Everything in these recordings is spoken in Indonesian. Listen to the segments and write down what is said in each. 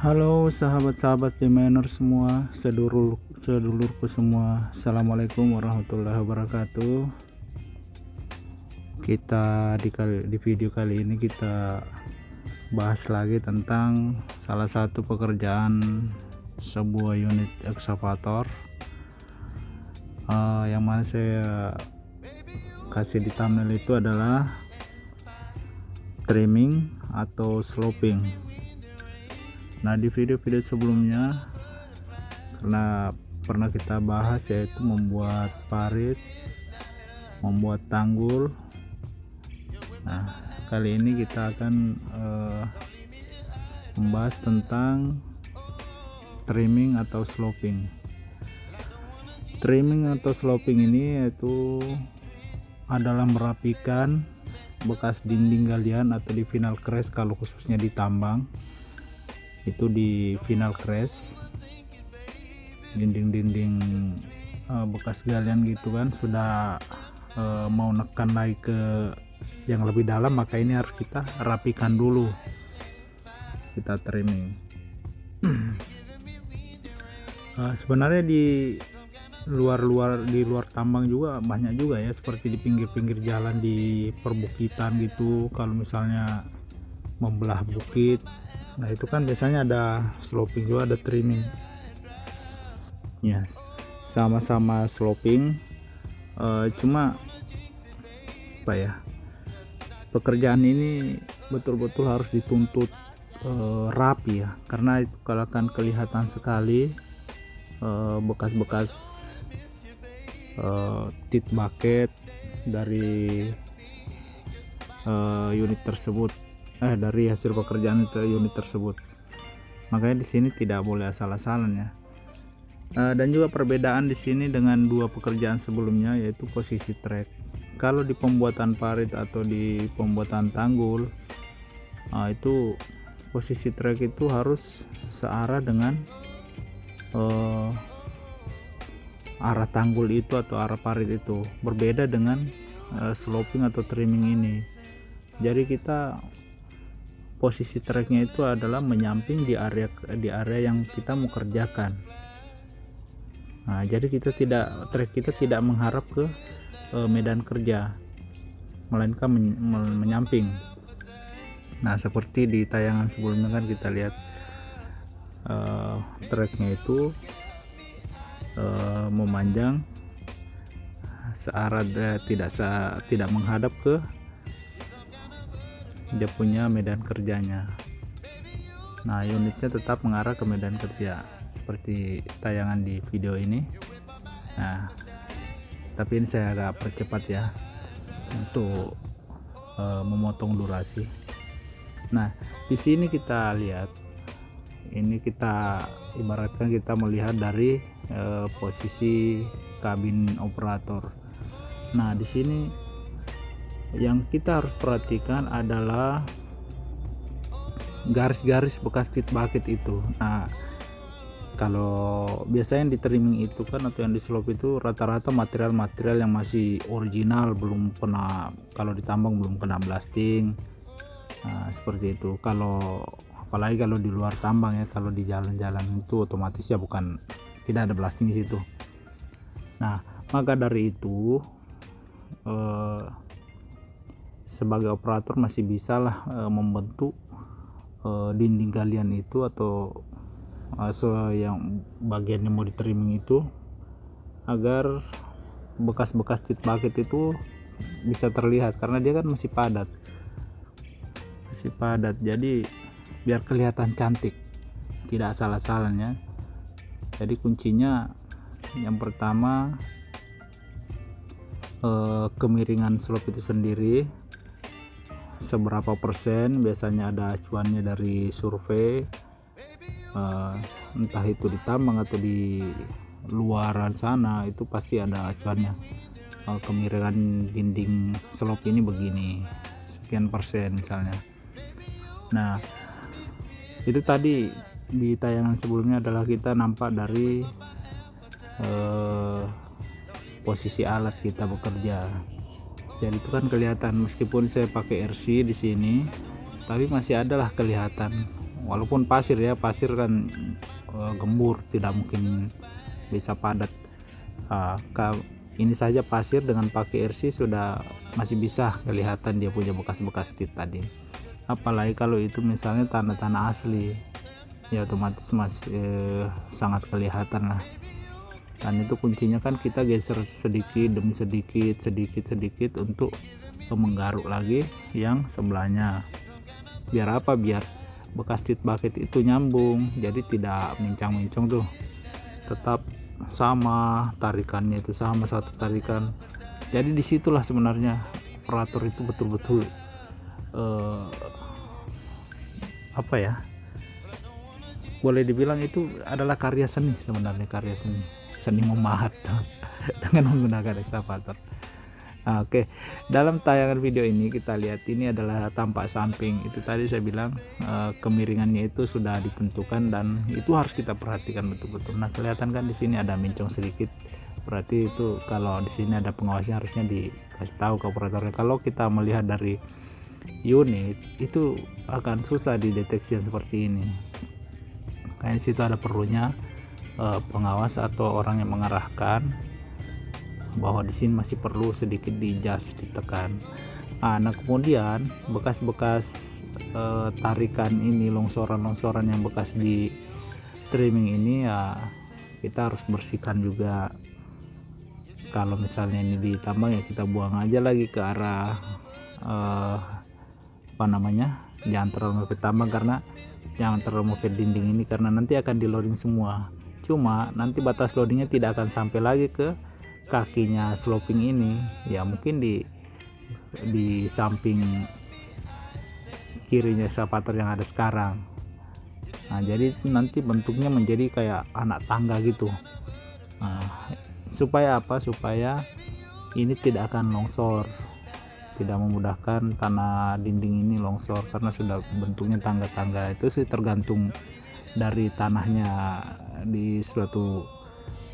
Halo sahabat-sahabat Demainer semua, sedulurku semua. Assalamualaikum warahmatullahi wabarakatuh. Di video kali ini kita bahas lagi tentang salah satu pekerjaan sebuah unit ekskavator yang mana saya kasih di thumbnail itu adalah trimming atau sloping. Nah, di video-video sebelumnya karena pernah kita bahas yaitu membuat parit, membuat tanggul. Nah, kali ini kita akan membahas tentang trimming atau sloping. Trimming atau sloping ini yaitu adalah merapikan bekas dinding galian atau di final crash, kalau khususnya di tambang itu di final crash, dinding-dinding bekas galian gitu kan, sudah mau nekan naik ke yang lebih dalam, maka ini harus kita rapikan dulu, kita trimming. Sebenarnya di luar tambang juga banyak juga ya, seperti di pinggir-pinggir jalan di perbukitan gitu, kalau misalnya membelah bukit. Nah, itu kan biasanya ada sloping juga, ada trimming ya, sama-sama sloping. Cuma apa ya, pekerjaan ini betul-betul harus dituntut rapi ya, karena itu kalau akan kelihatan sekali bekas-bekas tit bucket dari unit tersebut, dari hasil pekerjaan unit tersebut. Makanya di sini tidak boleh asal-asalan ya. Dan juga perbedaan di sini dengan dua pekerjaan sebelumnya, yaitu posisi trek. Kalau di pembuatan parit atau di pembuatan tanggul, itu posisi trek itu harus searah dengan arah tanggul itu atau arah parit itu. Berbeda dengan sloping atau trimming ini. Jadi kita posisi treknya itu adalah menyamping di area yang kita mau kerjakan. Nah, jadi trek kita tidak mengharap ke medan kerja, melainkan menyamping. Nah, seperti di tayangan sebelumnya kan kita lihat treknya itu memanjang searah, tidak menghadap ke dia punya medan kerjanya. Nah, unitnya tetap mengarah ke medan kerja seperti tayangan di video ini. Nah, tapi ini saya agak percepat ya untuk memotong durasi. Nah, di sini kita lihat, ini kita ibaratkan kita melihat dari posisi kabin operator. Nah, di sini yang kita harus perhatikan adalah garis-garis bekas tit bucket itu. Nah, kalau biasanya yang di trimming itu kan atau yang di slope itu rata-rata material-material yang masih original, belum pernah, kalau ditambang belum kena blasting. Nah, seperti itu. Apalagi kalau di luar tambang ya, kalau di jalan-jalan itu otomatis ya tidak ada blasting di situ. Nah, maka dari itu sebagai operator masih bisa lah membentuk dinding galian itu atau yang bagian yang mau di trimming itu, agar bekas-bekas tit bucket itu bisa terlihat, karena dia kan masih padat, jadi biar kelihatan cantik, tidak asal-asalan ya. Jadi kuncinya yang pertama kemiringan slope itu sendiri seberapa persen. Biasanya ada acuannya dari survei, entah itu di tambang atau di luaran sana, itu pasti ada acuannya. Kemiringan dinding slope ini begini, sekian persen misalnya. Nah, itu tadi di tayangan sebelumnya adalah kita nampak dari posisi alat kita bekerja. Jadi itu kan kelihatan, meskipun saya pakai RC di sini, tapi masih adalah kelihatan walaupun pasir ya, pasir kan gembur, tidak mungkin bisa padat. Ini saja pasir dengan pakai RC sudah masih bisa kelihatan dia punya bekas-bekas tit tadi. Apalagi kalau itu misalnya tanah-tanah asli, ya otomatis masih sangat kelihatan lah. Dan itu kuncinya kan kita geser sedikit demi sedikit untuk menggaruk lagi yang sebelahnya. Biar apa? Biar bekas tit bucket itu nyambung, jadi tidak mincang-mincang tuh, tetap sama tarikannya, itu sama satu tarikan. Jadi disitulah sebenarnya operator itu betul-betul apa ya, boleh dibilang itu adalah karya seni sebenarnya, karya seni memahat dengan menggunakan ekskavator. Oke, dalam tayangan video ini kita lihat ini adalah tampak samping. Itu tadi saya bilang kemiringannya itu sudah ditentukan dan itu harus kita perhatikan betul-betul. Nah, kelihatan kan di sini ada mincong sedikit. Berarti itu kalau di sini ada pengawasnya harusnya dikasih tahu ke operatornya. Kalau kita melihat dari unit itu akan susah dideteksi yang seperti ini. Kayak di situ ada perlunya pengawas atau orang yang mengarahkan bahwa di sini masih perlu sedikit di-adjust, ditekan. Nah, kemudian bekas-bekas tarikan ini, longsoran-longsoran yang bekas di trimming ini ya kita harus bersihkan juga. Kalau misalnya ini ditambang ya kita buang aja lagi ke arah jangan terlalu mepet tambang, karena jangan terlalu mepet dinding ini karena nanti akan di loading semua. Cuma nanti batas loadingnya tidak akan sampai lagi ke kakinya sloping ini, ya mungkin di samping kirinya ekskavator yang ada sekarang. Nah, jadi nanti bentuknya menjadi kayak anak tangga gitu. Nah, supaya apa? Supaya ini tidak akan longsor, tidak memudahkan tanah dinding ini longsor karena sudah bentuknya tangga-tangga. Itu sih tergantung dari tanahnya di suatu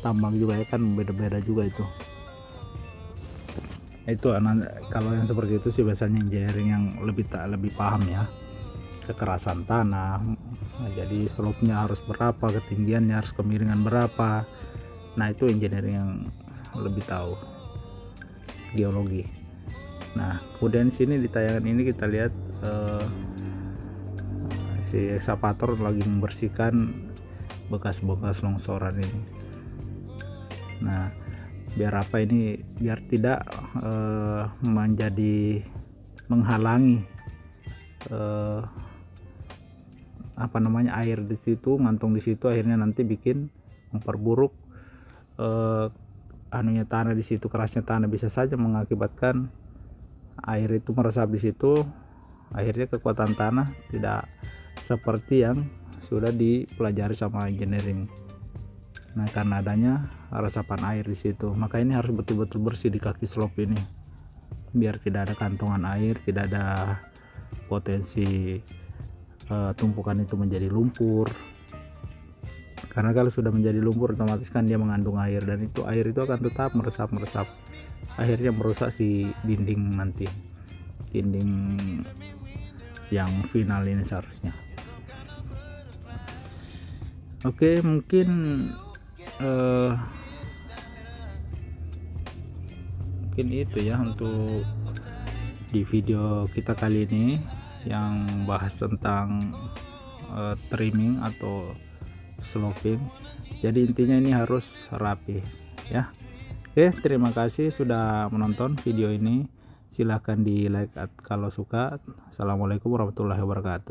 tambang juga ya kan, beda-beda juga itu. Itu kalau yang seperti itu sih biasanya engineering yang lebih paham ya, kekerasan tanah. Nah, jadi slope-nya harus berapa, ketinggiannya harus kemiringan berapa. Nah, itu engineering yang lebih tahu, geologi. Nah, kemudian sini di tayangan ini kita lihat si ekskavator lagi membersihkan bekas-bekas longsoran ini. Nah, biar apa ini? Biar tidak menjadi menghalangi air di situ, ngantung di situ, akhirnya nanti bikin memperburuk tanah di situ, kerasnya tanah bisa saja mengakibatkan air itu meresap di situ, akhirnya kekuatan tanah tidak seperti yang sudah dipelajari sama engineering. Nah, karena adanya resapan air di situ, maka ini harus betul-betul bersih di kaki slope ini, biar tidak ada kantongan air, tidak ada potensi tumpukan itu menjadi lumpur. Karena kalau sudah menjadi lumpur, otomatis kan dia mengandung air, dan itu air itu akan tetap meresap, akhirnya merusak si dinding nanti, dinding yang final ini seharusnya. Oke, mungkin itu ya untuk di video kita kali ini yang bahas tentang trimming atau sloping. Jadi intinya ini harus rapi ya. Oke, terima kasih sudah menonton video ini. Silahkan di like kalau suka. Assalamualaikum warahmatullahi wabarakatuh.